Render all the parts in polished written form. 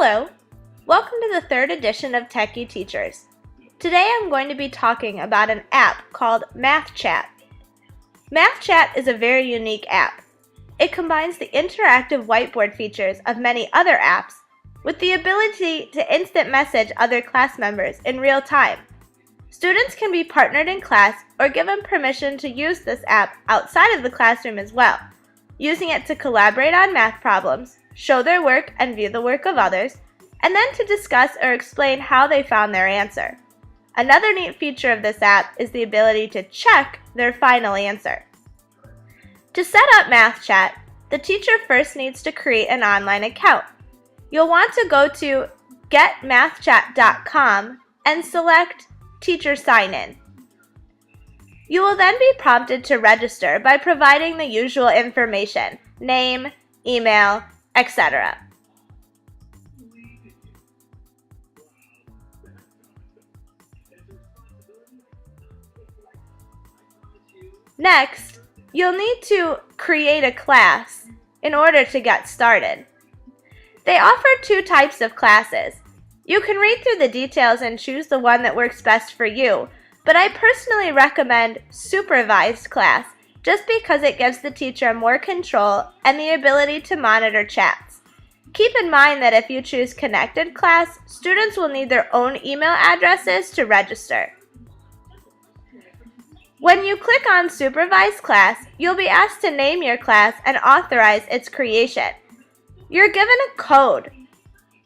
Hello! Welcome to the third edition of Techie Teachers. Today I'm going to be talking about an app called MathChat. MathChat is a very unique app. It combines the interactive whiteboard features of many other apps with the ability to instant message other class members in real time. Students can be partnered in class or given permission to use this app outside of the classroom as well, using it to collaborate on math problems, show their work and view the work of others, and then to discuss or explain how they found their answer. Another neat feature of this app is the ability to check their final answer. To set up MathChat, the teacher first needs to create an online account. You'll want to go to getmathchat.com and select Teacher Sign In. You will then be prompted to register by providing the usual information, name, email, etc. Next, you'll need to create a class in order to get started. They offer two types of classes. You can read through the details and choose the one that works best for you, but I personally recommend supervised class just because it gives the teacher more control and the ability to monitor chats. Keep in mind that if you choose connected class, students will need their own email addresses to register. When you click on Supervised Class, you'll be asked to name your class and authorize its creation. You're given a code.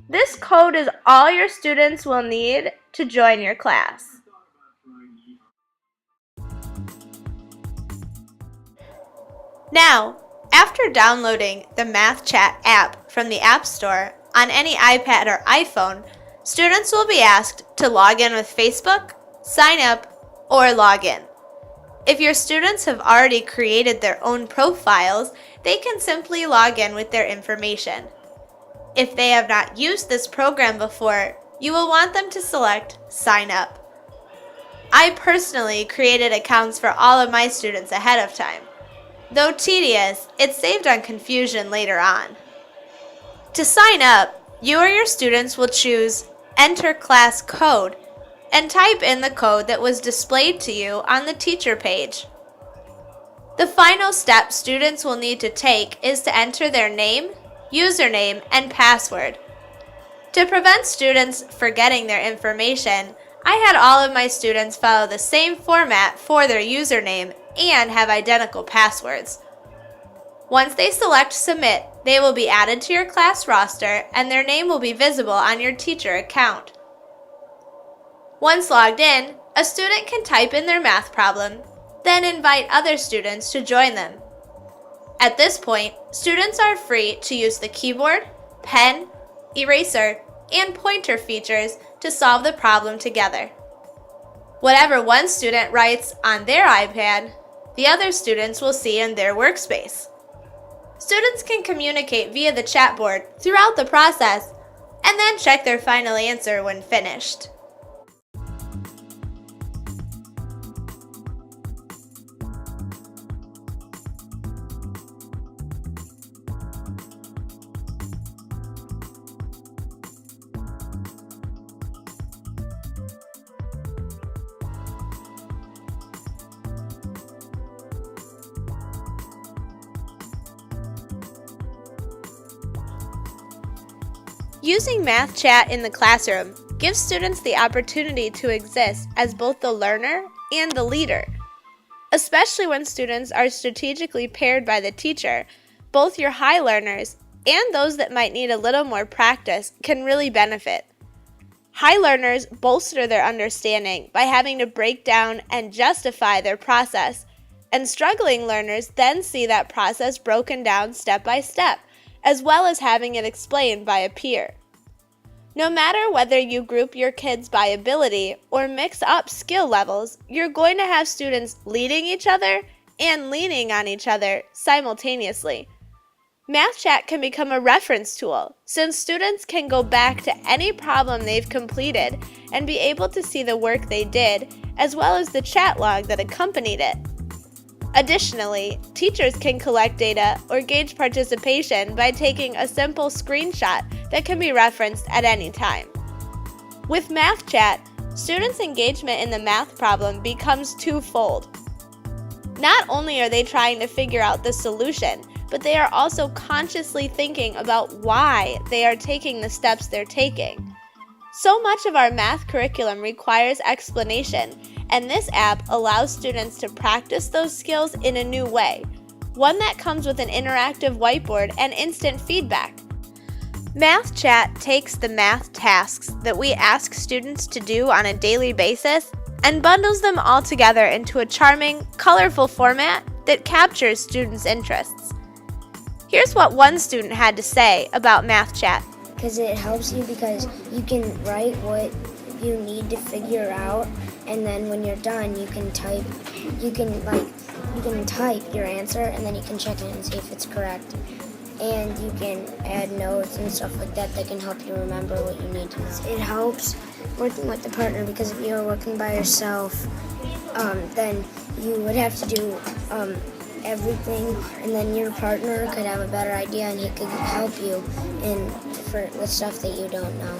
This code is all your students will need to join your class. Now, after downloading the MathChat app from the App Store on any iPad or iPhone, students will be asked to log in with Facebook, sign up, or log in. If your students have already created their own profiles, they can simply log in with their information. If they have not used this program before, you will want them to select Sign Up. I personally created accounts for all of my students ahead of time. Though tedious, it saved on confusion later on. To sign up, you or your students will choose Enter Class Code and type in the code that was displayed to you on the teacher page. The final step students will need to take is to enter their name, username, and password. To prevent students forgetting their information, I had all of my students follow the same format for their username and have identical passwords. Once they select Submit, they will be added to your class roster and their name will be visible on your teacher account. Once logged in, a student can type in their math problem, then invite other students to join them. At this point, students are free to use the keyboard, pen, eraser, and pointer features to solve the problem together. Whatever one student writes on their iPad, the other students will see in their workspace. Students can communicate via the chat board throughout the process and then check their final answer when finished. Using MathChat in the classroom gives students the opportunity to exist as both the learner and the leader. Especially when students are strategically paired by the teacher, both your high learners and those that might need a little more practice can really benefit. High learners bolster their understanding by having to break down and justify their process, and struggling learners then see that process broken down step by step, as well as having it explained by a peer. No matter whether you group your kids by ability or mix up skill levels, you're going to have students leading each other and leaning on each other simultaneously. MathChat can become a reference tool, since students can go back to any problem they've completed and be able to see the work they did, as well as the chat log that accompanied it. Additionally, teachers can collect data or gauge participation by taking a simple screenshot that can be referenced at any time. With Math Chat, students' engagement in the math problem becomes twofold. Not only are they trying to figure out the solution, but they are also consciously thinking about why they are taking the steps they're taking. So much of our math curriculum requires explanation, and this app allows students to practice those skills in a new way, one that comes with an interactive whiteboard and instant feedback. Math Chat takes the math tasks that we ask students to do on a daily basis and bundles them all together into a charming, colorful format that captures students' interests. Here's what one student had to say about Math Chat. Because it helps you because you can write what you need to figure out, and then when you're done you can type your answer, and then you can check it and see if it's correct. And you can add notes and stuff like that that can help you remember what you need to know. It helps working with the partner, because if you're working by yourself, then you would have to do everything, and then your partner could have a better idea and he could help you with stuff that you don't know.